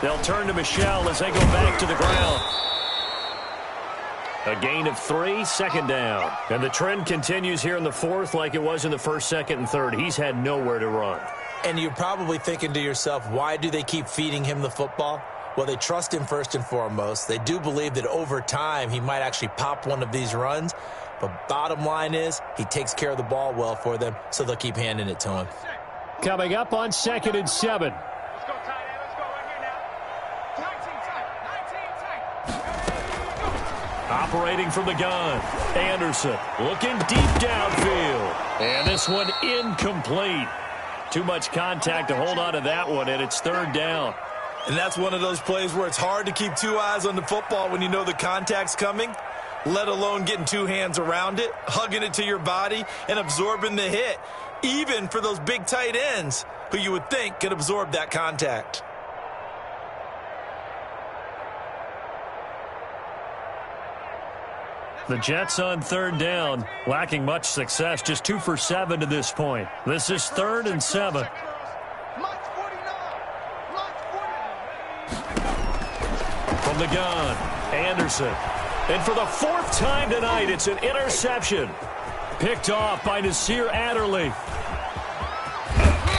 They'll turn to Michel as they go back to the ground. A gain of 3, 2nd down. And the trend continues here in the 4th like it was in the 1st, 2nd, and 3rd. He's had nowhere to run. And you're probably thinking to yourself, why do they keep feeding him the football? Well, they trust him first and foremost. They do believe that over time he might actually pop one of these runs. But bottom line is he takes care of the ball well for them, so they'll keep handing it to him. Coming up on 2nd and 7. Let's go, tight end. Let's go right here now. 19 tight. Operating from the gun. Anderson looking deep downfield. And this one incomplete. Too much contact to hold on to that one, and it's 3rd down. And that's one of those plays where it's hard to keep 2 eyes on the football when you know the contact's coming, let alone getting 2 hands around it, hugging it to your body, and absorbing the hit, even for those big tight ends who you would think could absorb that contact. The Jets on 3rd down, lacking much success, just 2 for 7 to this point. This is 3rd and 7. From the gun, Anderson. And for the 4th time tonight, it's an interception. Picked off by Nasir Adderley.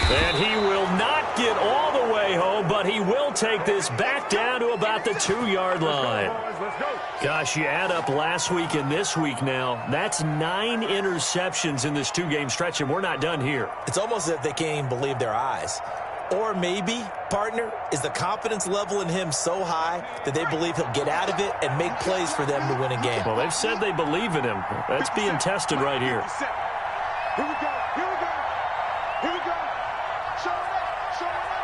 And he will not get all the way home, but he will take this back down to about the 2-yard line. Gosh, you add up last week and this week now, that's 9 interceptions in this 2-game stretch, and we're not done here. It's almost as if they can't even believe their eyes. Or maybe, partner, is the confidence level in him so high that they believe he'll get out of it and make plays for them to win a game. Well, they've said they believe in him. That's being tested right here. Here we go. Here we go. Here we go. Show it up. Show it up.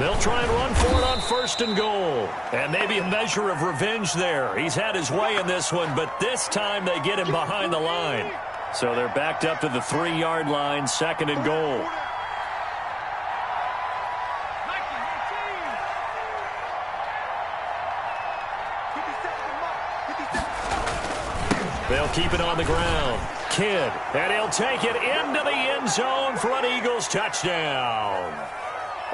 They'll try and run for it on 1st and goal. And maybe a measure of revenge there. He's had his way in this one, but this time they get him behind the line. So they're backed up to the 3-yard line, 2nd and goal. They'll keep it on the ground. Kidd, and he'll take it into the end zone for an Eagles touchdown.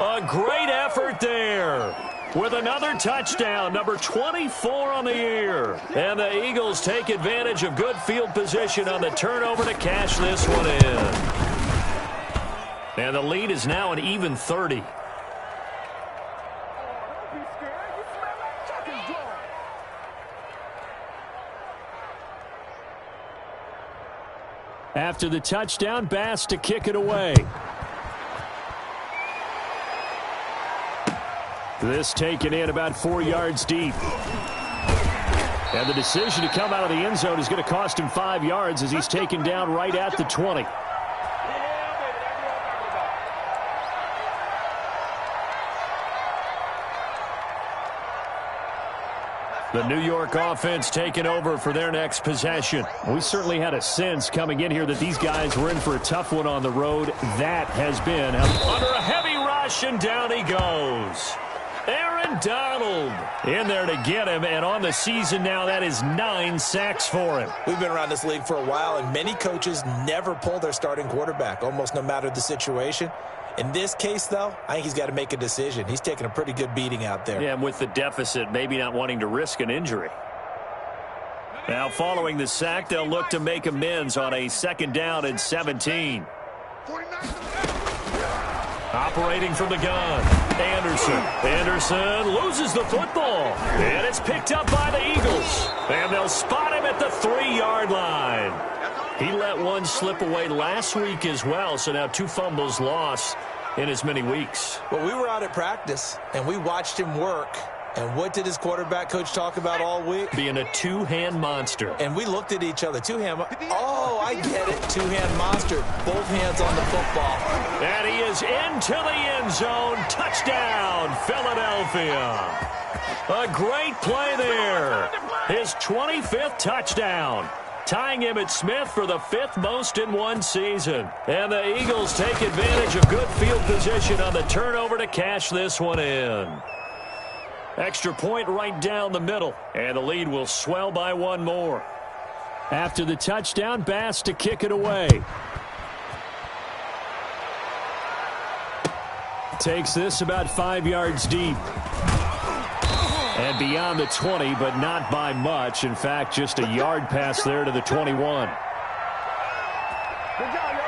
A great effort there with another touchdown, number 24 on the year. And the Eagles take advantage of good field position on the turnover to cash this one in. And the lead is now an even 30. After the touchdown, Bass to kick it away. This taken in about 4 yards deep. And the decision to come out of the end zone is going to cost him 5 yards as he's taken down right at the 20. The New York offense taking over for their next possession. We certainly had a sense coming in here that these guys were in for a tough one on the road. That has been under a heavy rush, and down he goes. Aaron Donald in there to get him, and on the season now, that is 9 sacks for him. We've been around this league for a while, and many coaches never pull their starting quarterback, almost no matter the situation. In this case, though, I think he's got to make a decision. He's taking a pretty good beating out there. Yeah, and with the deficit, maybe not wanting to risk an injury. Now, following the sack, they'll look to make amends on a 2nd down and 17. Operating from the gun, Anderson loses the football. And it's picked up by the Eagles. And they'll spot him at the 3-yard line. He let one slip away last week as well, so now 2 fumbles lost in as many weeks. Well, we were out at practice, and we watched him work. And what did his quarterback coach talk about all week? Being a 2-hand monster. And we looked at each other. 2-hand. Oh, I get it. 2-hand monster. Both hands on the football. And he is into the end zone. Touchdown, Philadelphia. A great play there. His 25th touchdown. Tying him at Smith for the 5th most in one season. And the Eagles take advantage of good field position on the turnover to cash this one in. Extra point right down the middle, and the lead will swell by 1 more. After the touchdown, Bass to kick it away. Takes this about 5 yards deep. And beyond the 20, but not by much. In fact, just a yard pass there to the 21. Good job, yo.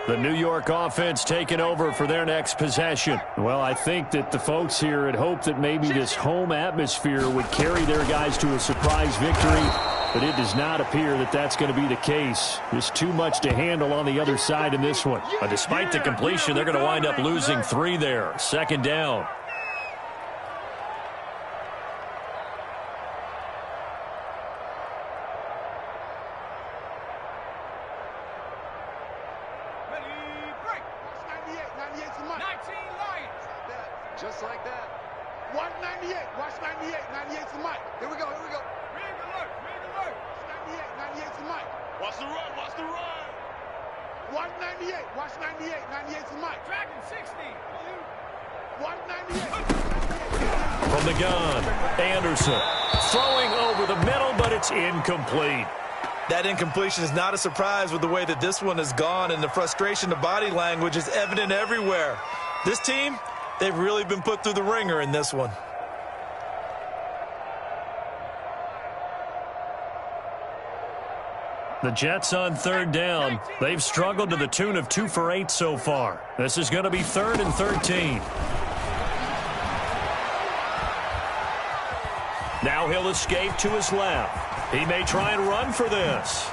The New York offense taking over for their next possession. Well, I think that the folks here had hoped that maybe this home atmosphere would carry their guys to a surprise victory, but it does not appear that that's going to be the case. There's too much to handle on the other side in this one. But despite the completion, they're going to wind up losing 3 there. 2nd down. Just like that. Watch 98. Watch 98. 98's the mic. Here we go. Here we go. Read alert. Read alert. 98. 98's the mic. Watch the run. Watch the run. Watch 98. Watch 98. 98's the mic. Dragon 60. Watch 98. From the gun, Anderson throwing over the middle, but it's incomplete. That incompletion is not a surprise with the way that this one has gone, and the frustration of body language is evident everywhere. This team, they've really been put through the ringer in this one. The Jets on 3rd down. They've struggled to the tune of 2 for 8 so far. This is going to be 3rd and 13. Now he'll escape to his left. He may try and run for this.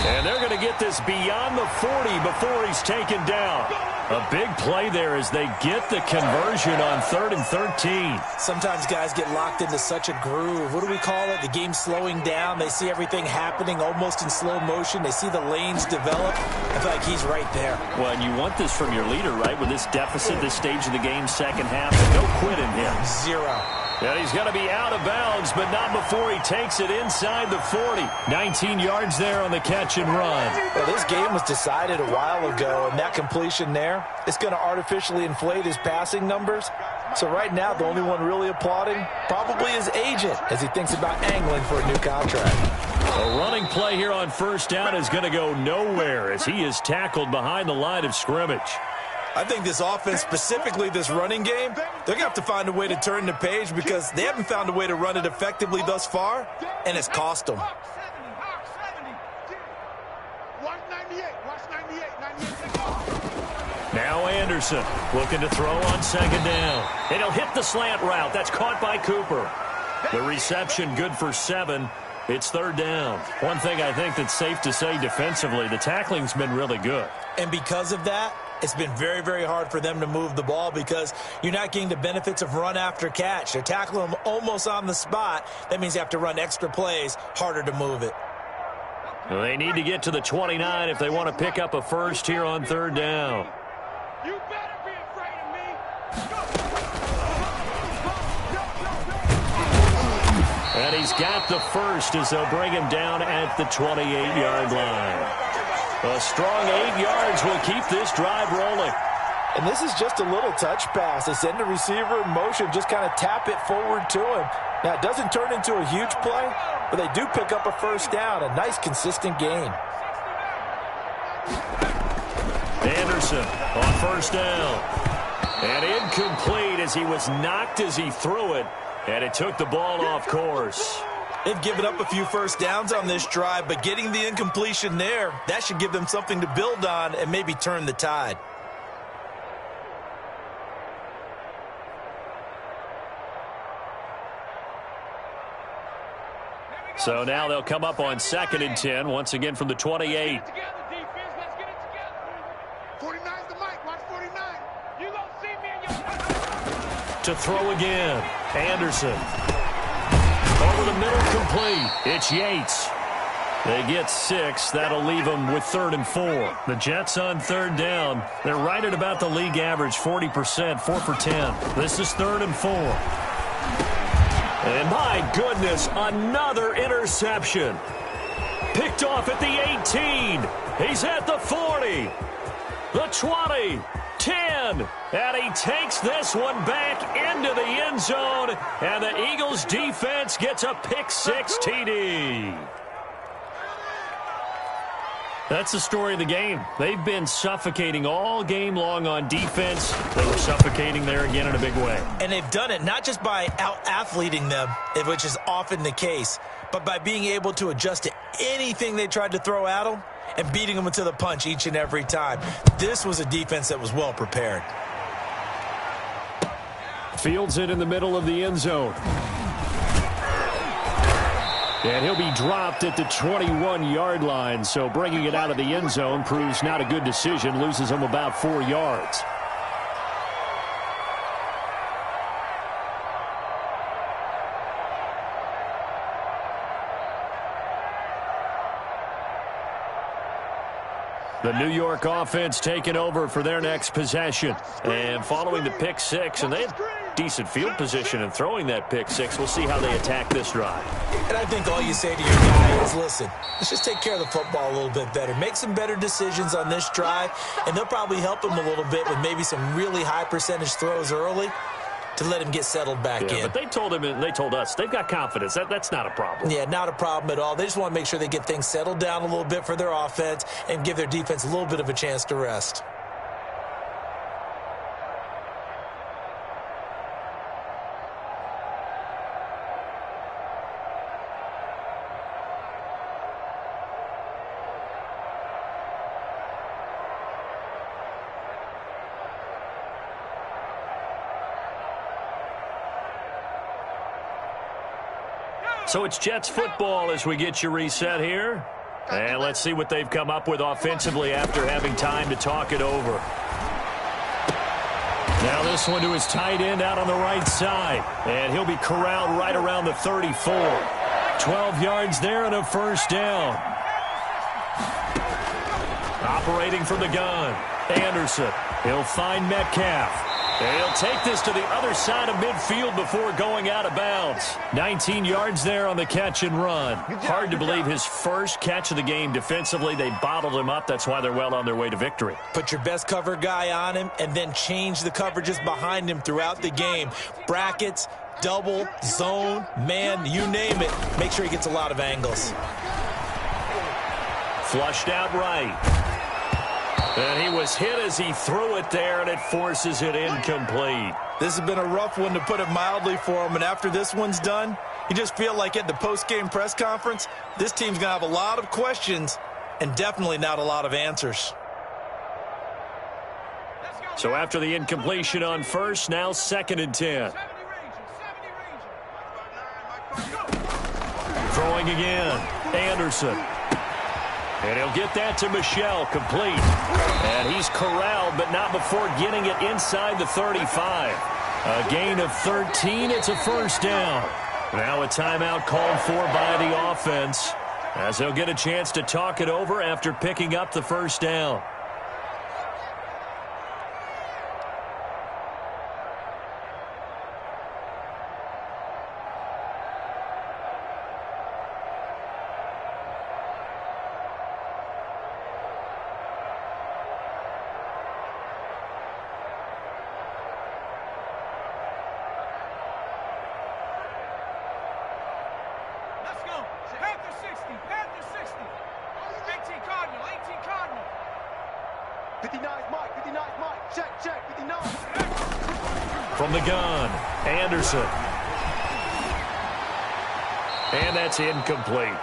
And they're going to get this beyond the 40 before he's taken down. A big play there as they get the conversion on 3rd and 13. Sometimes guys get locked into such a groove. What do we call it? The game's slowing down. They see everything happening almost in slow motion. They see the lanes develop. I feel like he's right there. Well, and you want this from your leader, right? With this deficit, this stage of the game, second half, no quit in him. 0. And he's going to be out of bounds, but not before he takes it inside the 40. 19 yards there on the catch and run. Well, this game was decided a while ago, and that completion there, it's going to artificially inflate his passing numbers. So right now, the only one really applauding probably his agent as he thinks about angling for a new contract. A running play here on 1st down is going to go nowhere as he is tackled behind the line of scrimmage. I think this offense, specifically this running game, they're going to have to find a way to turn the page because they haven't found a way to run it effectively thus far, and it's cost them. Now Anderson looking to throw on 2nd down. And he'll hit the slant route. That's caught by Cooper. The reception good for 7. It's 3rd down. One thing I think that's safe to say defensively, the tackling's been really good. And because of that, it's been very, very hard for them to move the ball because you're not getting the benefits of run after catch. They're tackling them almost on the spot. That means you have to run extra plays, harder to move it. Well, they need to get to the 29 if they want to pick up a first here on 3rd down. You better be afraid of me. And he's got the first as they'll bring him down at the 28-yard line. A strong 8 yards will keep this drive rolling. And this is just a little touch pass. They send the receiver in motion, just kind of tap it forward to him. Now, it doesn't turn into a huge play, but they do pick up a 1st down. A nice, consistent gain. Anderson on first down. And incomplete as he was knocked as he threw it, and it took the ball off course. They've given up a few first downs on this drive, but getting the incompletion there, that should give them something to build on and maybe turn the tide. So now they'll come up on 2nd and 10, once again from the 28. 49's the mic. Watch 49. You gonna see me in your... To throw again. Anderson. Over the middle, complete. It's Yates. They get 6. That'll leave them with 3rd and 4. The Jets on 3rd down. They're right at about the league average, 40%, 4 for 10. This is 3rd and 4. And my goodness, another interception. Picked off at the 18. He's at the 40. The 20. 10. And he takes this one back into the end zone. And the Eagles defense gets a pick-6 TD. That's the story of the game. They've been suffocating all game long on defense. They were suffocating there again in a big way. And they've done it not just by out-athleting them, which is often the case, but by being able to adjust to anything they tried to throw at them and beating them to the punch each and every time. This was a defense that was well prepared. Fields it in the middle of the end zone. And he'll be dropped at the 21-yard line, so bringing it out of the end zone proves not a good decision, loses him about 4 yards. The New York offense taking over for their next possession. And following the pick-6, and they had decent field position in throwing that pick-6. We'll see how they attack this drive. And I think all you say to your guy is, listen, let's just take care of the football a little bit better. Make some better decisions on this drive, and they'll probably help him a little bit with maybe some really high percentage throws early to let him get settled back in. But they told him and they told us they've got confidence. That's not a problem. Yeah, not a problem at all. They just want to make sure they get things settled down a little bit for their offense and give their defense a little bit of a chance to rest. So it's Jets football as we get you reset here. And let's see what they've come up with offensively after having time to talk it over. Now this one to his tight end out on the right side. And he'll be corralled right around the 34. 12 yards there and a first down. Operating from the gun. Anderson. He'll find Metcalf. And he'll take this to the other side of midfield before going out of bounds. 19 yards there on the catch and run. Hard to believe his first catch of the game defensively. They bottled him up. That's why they're well on their way to victory. Put your best cover guy on him and then change the coverages behind him throughout the game. Brackets, double, zone, man, you name it. Make sure he gets a lot of angles. Flushed out right. And he was hit as he threw it there, and it forces it incomplete. This has been a rough one, to put it mildly, for him. And after this one's done, you just feel like at the post-game press conference, this team's going to have a lot of questions and definitely not a lot of answers. So after the incompletion on first, now 2nd and 10. Throwing again. Anderson. And he'll get that to Michel, complete. And he's corralled, but not before getting it inside the 35. A gain of 13, it's a first down. Now a timeout called for by the offense, as they'll get a chance to talk it over after picking up the first down. 59 Mike, 59 Mike. Check, 59. From the gun, Anderson. And that's incomplete.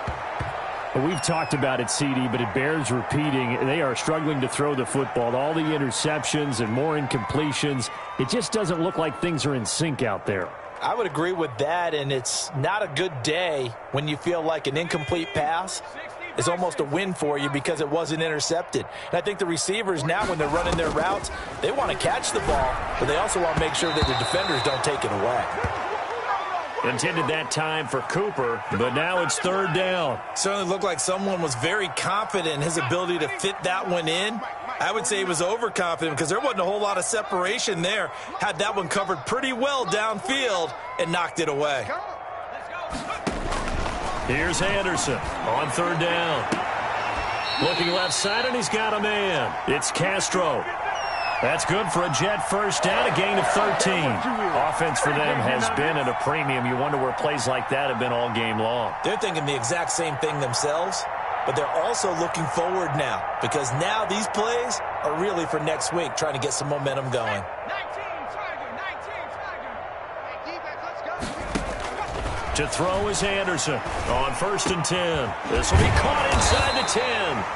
We've talked about it, CD, but it bears repeating. They are struggling to throw the football. All the interceptions and more incompletions. It just doesn't look like things are in sync out there. I would agree with that, and it's not a good day when you feel like an incomplete pass is almost a win for you because it wasn't intercepted. And I think the receivers now, when they're running their routes, they want to catch the ball, but they also want to make sure that the defenders don't take it away. Intended that time for Cooper, but now it's third down. Certainly looked like someone was very confident in his ability to fit that one in. I would say he was overconfident because there wasn't a whole lot of separation there. Had that one covered pretty well downfield and knocked it away. Here's Anderson on third down. Looking left side, and he's got a man. It's Castro. That's good for a Jet first down, a gain of 13. Offense for them has been at a premium. You wonder where plays like that have been all game long. They're thinking the exact same thing themselves, but they're also looking forward now because now these plays are really for next week, trying to get some momentum going. 19 Tiger. Hey, defense, let's go. To throw is Anderson on 1st and 10. This will be caught inside the 10.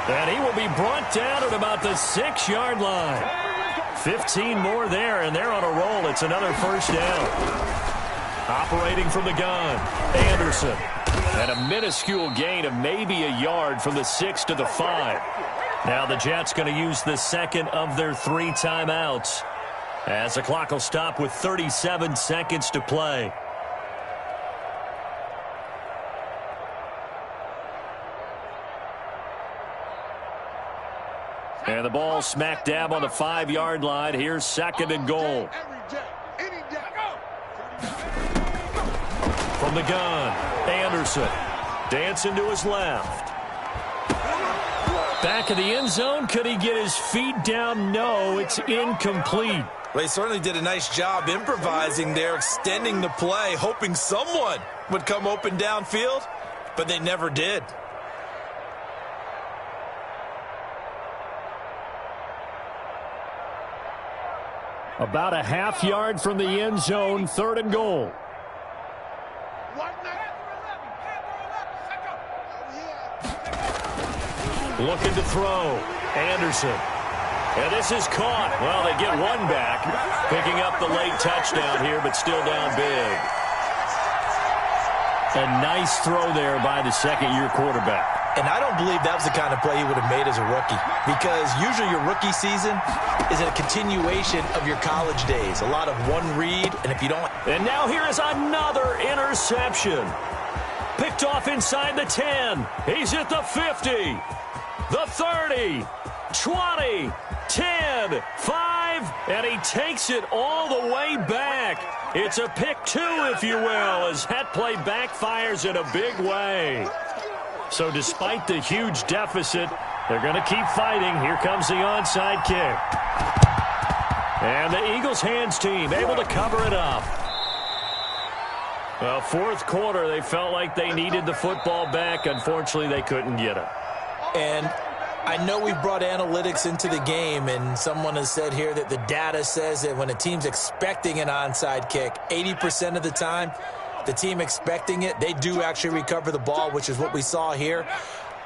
And he will be brought down at about the 6-yard line. 15 more there, and they're on a roll. It's another first down. Operating from the gun, Anderson. And a minuscule gain of maybe a yard from the 6 to the 5. Now the Jets going to use the second of their 3 timeouts, as the clock will stop with 37 seconds to play. And the ball smack dab on the 5-yard line. Here's 2nd and goal. From the gun, Anderson. Dancing to his left. Back of the end zone. Could he get his feet down? No, it's incomplete. Well, he certainly did a nice job improvising there, extending the play, hoping someone would come open downfield, but they never did. About a half yard from the end zone, 3rd and goal. Looking to throw, Anderson. And this is caught. Well, they get one back, picking up the late touchdown here, but still down big. A nice throw there by the 2nd-year quarterback. And I don't believe that was the kind of play he would have made as a rookie, because usually your rookie season is a continuation of your college days. A lot of one read, and if you don't... And now here is another interception. Picked off inside the 10. He's at the 50, the 30, 20, 10, 5, and he takes it all the way back. It's a pick 2, if you will, as that play backfires in a big way. So despite the huge deficit, they're going to keep fighting. Here comes the onside kick. And the Eagles hands team able to cover it up. Well, 4th quarter, they felt like they needed the football back. Unfortunately, they couldn't get it. And I know we've brought analytics into the game, and someone has said here that the data says that when a team's expecting an onside kick, 80% of the time, the team expecting it, they do actually recover the ball, which is what we saw here.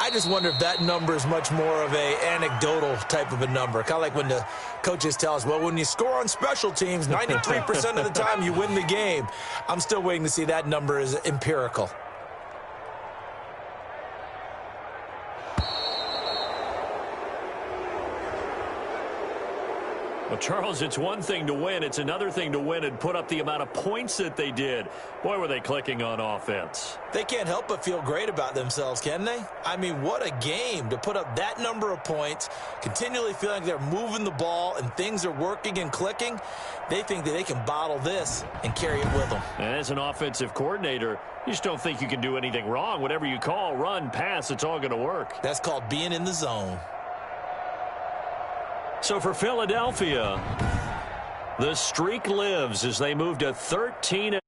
I just wonder if that number is much more of a anecdotal type of a number. Kind of like when the coaches tell us, well, when you score on special teams, 93% of the time you win the game. I'm still waiting to see that number is empirical. Well, Charles, it's one thing to win. It's another thing to win and put up the amount of points that they did. Boy, were they clicking on offense. They can't help but feel great about themselves, can they? I mean, what a game to put up that number of points, continually feeling like they're moving the ball and things are working and clicking. They think that they can bottle this and carry it with them. And as an offensive coordinator, you just don't think you can do anything wrong. Whatever you call, run, pass, it's all going to work. That's called being in the zone. So for Philadelphia, the streak lives as they move to 13.